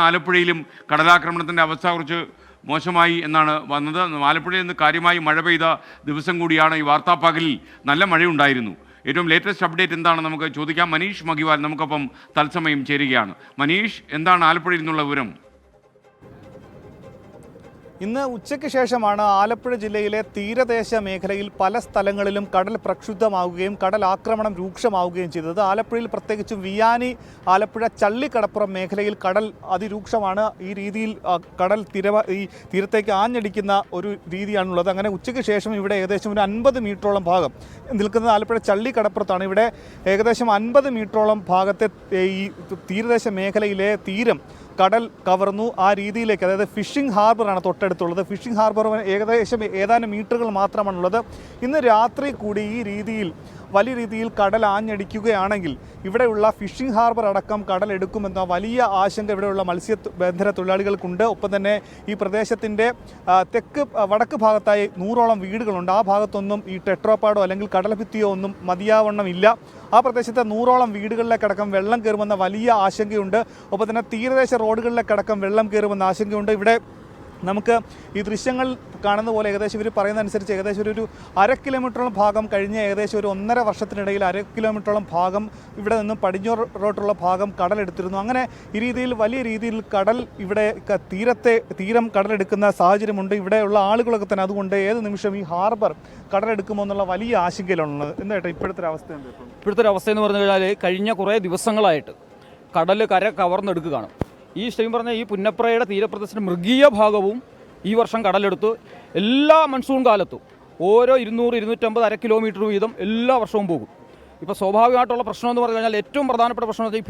ആലപ്പുഴയിലും കടലാക്രമണത്തിൻ്റെ അവസ്ഥ കുറച്ച് മോശമായി എന്നാണ് വന്നത്. ആലപ്പുഴയിൽ നിന്ന് കാര്യമായി മഴ പെയ്ത ദിവസം കൂടിയാണ് ഈ വാർത്താപ്പകലിൽ നല്ല മഴയുണ്ടായിരുന്നു. ഏറ്റവും ലേറ്റസ്റ്റ് അപ്ഡേറ്റ് എന്താണ് നമുക്ക് ചോദിക്കാം. മനീഷ് മഗിവാൽ നമുക്കൊപ്പം തത്സമയം ചേരുകയാണ്. മനീഷ്, എന്താണ് ആലപ്പുഴയിൽ നിന്നുള്ള വിവരം? ഇന്ന് ഉച്ചയ്ക്ക് ശേഷമാണ് ആലപ്പുഴ ജില്ലയിലെ തീരദേശ മേഖലയിൽ പല സ്ഥലങ്ങളിലും കടൽ പ്രക്ഷുബ്ധമാവുകയും കടൽ ആക്രമണം രൂക്ഷമാവുകയും ചെയ്തത്. ആലപ്പുഴയിൽ പ്രത്യേകിച്ചും വിയാനി, ആലപ്പുഴ ചള്ളിക്കടപ്പുറം മേഖലയിൽ കടൽ അതിരൂക്ഷമാണ്. ഈ രീതിയിൽ കടൽ ഈ തീരത്തേക്ക് ആഞ്ഞടിക്കുന്ന ഒരു രീതിയാണുള്ളത്. അങ്ങനെ ഉച്ചയ്ക്ക് ശേഷം ഇവിടെ ഏകദേശം ഒരു 50 മീറ്ററോളം ഭാഗം നിൽക്കുന്നത് ആലപ്പുഴ ചള്ളിക്കടപ്പുറത്താണ്. ഇവിടെ ഏകദേശം 50 മീറ്ററോളം ഭാഗത്തെ ഈ തീരദേശ മേഖലയിലെ തീരം കടൽ കവർന്നു. ആ രീതിയിലേക്ക്, അതായത് ഫിഷിംഗ് ഹാർബറാണ് തൊട്ടടുത്തുള്ളത്. ഫിഷിംഗ് ഹാർബർ ഏകദേശം ഏതാനും മീറ്ററുകൾ മാത്രമാണുള്ളത്. ഇന്ന് രാത്രി കൂടി ഈ രീതിയിൽ വലിയ രീതിയിൽ കടൽ ആഞ്ഞടിക്കുകയാണെങ്കിൽ ഇവിടെയുള്ള ഫിഷിംഗ് ഹാർബർ അടക്കം കടലെടുക്കുമെന്ന വലിയ ആശങ്ക ഇവിടെയുള്ള മത്സ്യബന്ധന തൊഴിലാളികൾക്കുണ്ട്. ഒപ്പം തന്നെ ഈ പ്രദേശത്തിൻ്റെ വടക്ക് ഭാഗത്തായി 100ഓളം വീടുകളുണ്ട്. ആ ഭാഗത്തൊന്നും ഈ ടെട്രോപാഡോ അല്ലെങ്കിൽ കടൽഭിത്തിയോ ഒന്നും മതിയാവണ്ണമില്ല. ആ പ്രദേശത്തെ 100ഓളം വീടുകളിലേക്കടക്കം വെള്ളം കയറുമെന്ന വലിയ ആശങ്കയുണ്ട്. ഒപ്പം തന്നെ തീരദേശ റോഡുകളിലേക്കടക്കം വെള്ളം കയറുമെന്ന ആശങ്കയുണ്ട്. ഇവിടെ നമുക്ക് ഈ ദൃശ്യങ്ങൾ കാണുന്ന പോലെ ഏകദേശം ഇവർ പറയുന്നതനുസരിച്ച് ഏകദേശം ഒരു 1/2 കിലോമീറ്ററോളം ഭാഗം കഴിഞ്ഞ ഏകദേശം ഒരു 1.5 വർഷത്തിനിടയിൽ 1/2 കിലോമീറ്ററോളം ഭാഗം ഇവിടെ നിന്നും പടിഞ്ഞാറോട്ടുള്ള ഭാഗം കടലെടുത്തിരുന്നു. അങ്ങനെ ഈ രീതിയിൽ വലിയ രീതിയിൽ കടൽ ഇവിടെ തീരം കടലെടുക്കുന്ന സാഹചര്യമുണ്ട്. ഇവിടെയുള്ള ആളുകളൊക്കെ തന്നെ അതുകൊണ്ട് ഏത് നിമിഷം ഈ ഹാർബർ കടലെടുക്കുമോ എന്നുള്ള വലിയ ആശങ്കയിലുള്ളത്. എന്താ ഇപ്പോഴത്തെ അവസ്ഥ? ഇപ്പോഴത്തെ അവസ്ഥ എന്ന് പറഞ്ഞു കഴിഞ്ഞാൽ കഴിഞ്ഞ കുറേ ദിവസങ്ങളായിട്ട് കടൽ കര കവർന്നെടുക്കുകയാണ്. ഈ ശരിക്കും പറഞ്ഞാൽ ഈ പുന്നപ്രയുടെ തീരപ്രദേശത്തിൻ്റെ മൃഗീയ ഭാഗവും ഈ വർഷം കടലെടുത്ത് എല്ലാ മൺസൂൺ കാലത്തും ഓരോ 200-250 1/2 കിലോമീറ്റർ വീതം എല്ലാ വർഷവും പോകും. ഇപ്പോൾ സ്വാഭാവികമായിട്ടുള്ള പ്രശ്നം എന്ന് പറഞ്ഞു കഴിഞ്ഞാൽ ഏറ്റവും പ്രധാനപ്പെട്ട പ്രശ്നം എന്ന് വെച്ചാൽ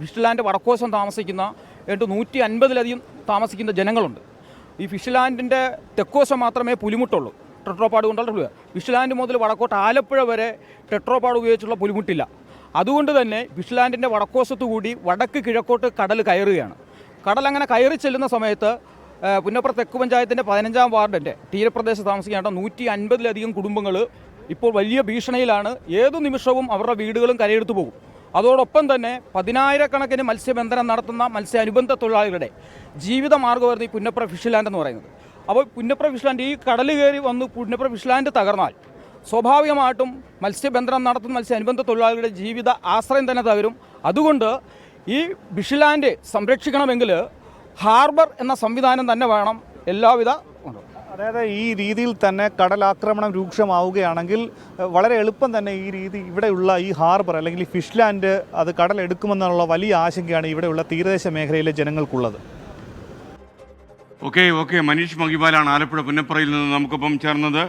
ഫിഷ് ലാൻഡ് വടക്കോശം താമസിക്കുന്ന 150-ലധികം താമസിക്കുന്ന ജനങ്ങളുണ്ട്. ഈ ഫിഷ് ലാൻഡിൻ്റെ തെക്കോശം മാത്രമേ പുലിമുട്ടുള്ളൂ, ടെട്രോപാഡ് കൊണ്ടുള്ള. ഫിഷ് ലാൻഡ് മുതൽ വടക്കോട്ട് ആലപ്പുഴ വരെ ടെട്രോപാഡ് ഉപയോഗിച്ചുള്ള പുലിമുട്ടില്ല. അതുകൊണ്ട് തന്നെ ഫിഷ് ലാൻഡിൻ്റെ വടക്കോശത്തു കൂടി വടക്ക് കിഴക്കോട്ട് കടൽ കയറുകയാണ്. കടൽ അങ്ങനെ കയറി ചെല്ലുന്ന സമയത്ത് പുന്നപ്ര തെക്ക് പഞ്ചായത്തിൻ്റെ 15-ാം വാർഡിൻ്റെ തീരപ്രദേശത്ത് താമസിക്കേണ്ട 150-ലധികം കുടുംബങ്ങൾ ഇപ്പോൾ വലിയ ഭീഷണിയിലാണ്. ഏതു നിമിഷവും അവരുടെ വീടുകളും കരയെടുത്തു പോകും. അതോടൊപ്പം തന്നെ 10,000-കണക്കിന് മത്സ്യബന്ധനം നടത്തുന്ന മത്സ്യാനുബന്ധ തൊഴിലാളികളുടെ ജീവിതമാർഗ്ഗമായിരുന്നു ഈ പുന്നപ്ര ഫിഷ് ലാൻഡ് എന്ന് പറയുന്നത്. അപ്പോൾ പുന്നപ്ര ഫിഷ് ലാൻഡ് ഈ കടൽ കയറി വന്ന് പുന്നപ്ര ഫിഷ് ലാൻഡ് തകർന്നാൽ സ്വാഭാവികമായിട്ടും മത്സ്യബന്ധനം നടത്തുന്ന മത്സ്യാനുബന്ധ തൊഴിലാളികളുടെ ജീവിത ആശ്രയം തന്നെ തകരും. അതുകൊണ്ട് ഈ ഫിഷ് ലാൻഡ് സംരക്ഷിക്കണമെങ്കിൽ ഹാർബർ എന്ന സംവിധാനം തന്നെ വേണം. എല്ലാവിധ അതായത് ഈ രീതിയിൽ തന്നെ കടലാക്രമണം രൂക്ഷമാവുകയാണെങ്കിൽ വളരെ എളുപ്പം തന്നെ ഈ രീതി ഇവിടെയുള്ള ഈ ഹാർബർ അല്ലെങ്കിൽ ഈ ഫിഷ് ലാൻഡ് അത് കടലെടുക്കുമെന്നുള്ള വലിയ ആശങ്കയാണ് ഇവിടെയുള്ള തീരദേശ മേഖലയിലെ ജനങ്ങൾക്കുള്ളത്. ഓക്കെ മനീഷ് മഗിവാലാണ് ആലപ്പുഴ പുന്നപ്രയിൽ നിന്ന് നമുക്കൊപ്പം ചേർന്നത്.